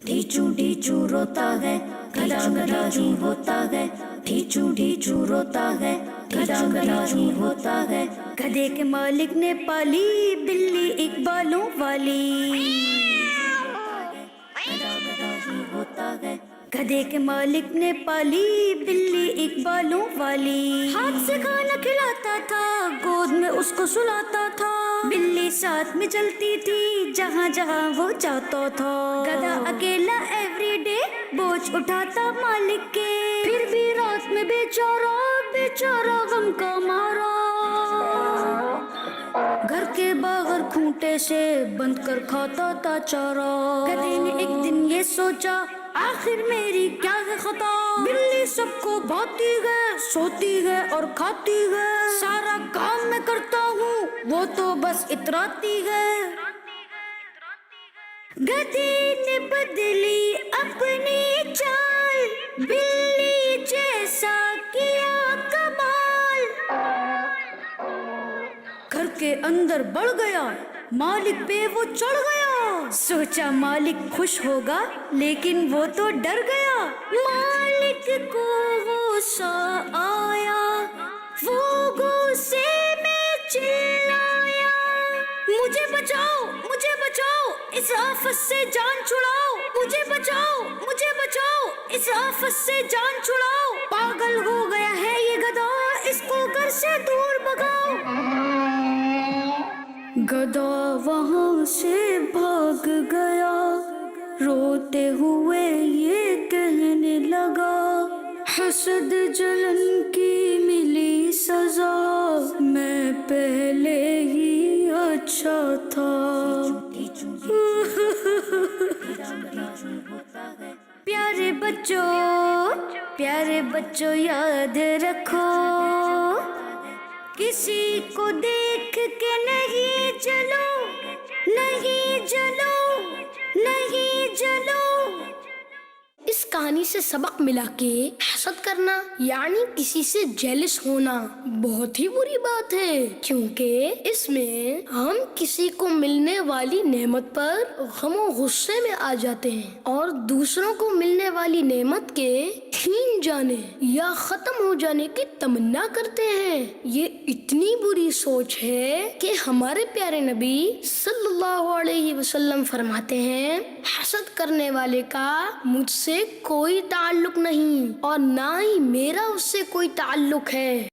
ढीचू ढीचू रोता है, गधा गधा ही होता है। ढीचू ढीचू रोता है, गधा गधा ही होता है। गधे के मालिक ने पाली बिल्ली एक बालों वाली। गधा गधा ही होता है, गधे के मालिक ने पाली बिल्ली एक बालों वाली। हाथ से खाना खिलाता था, गोद में उसको सुलाता था। बिल्ली साथ में चलती थी जहाँ जहाँ वो जाता था। गधा अकेला एवरीडे बोझ उठाता मालिक के, फिर भी रात में बेचारा बेचारा गम का मारा। घर के बाहर खूंटे से बंद कर खाता था चारा। गधे ने एक दिन ये सोचा, आखिर मेरी क्या है खता। बिल्ली सबको भाती है, सोती है और खाती है। सारा काम मैं करता हूँ, वो तो बस इतराती है। गधे ने बदली अपनी चाल, बिल्ली जैसा किया कमाल। घर के अंदर बढ़ गया, मालिक पे वो चढ़ गया। सोचा मालिक खुश होगा, लेकिन वो तो डर गया। मालिक को गुस्सा आया, वो गुस्से में चिल्लाया, मुझे बचाओ मुझे बचाओ, इस आफत से जान छुड़ाओ। मुझे बचाओ मुझे बचाओ, इस आफत से जान छुड़ाओ। पागल हो गया है ये गधा, इसको घर से दूर भगाओ। गधा वहाँ से भाग गया, रोते हुए ये कहने लगा, हसद जलन की मिली सजा, मैं पहले ही अच्छा था। प्यारे बच्चों याद रखो, किसी को देख के नहीं जलो, नहीं जलो, नहीं जलो। इस कहानी से सबक मिला कि हसद करना यानी किसी से जेलस होना बहुत ही बुरी बात है, क्योंकि इसमें हम किसी को मिलने वाली नेमत पर गम और गुस्से में आ जाते हैं और दूसरों को मिलने वाली नेमत के छीन जाने या खत्म हो जाने की तमन्ना करते हैं। ये इतनी बुरी सोच है कि हमारे प्यारे नबी सल्लल्लाहु अलैहि वसल्लम फरमाते हैं, हसद करने वाले का मुझसे कोई ताल्लुक नहीं और ना ही मेरा उससे कोई ताल्लुक है।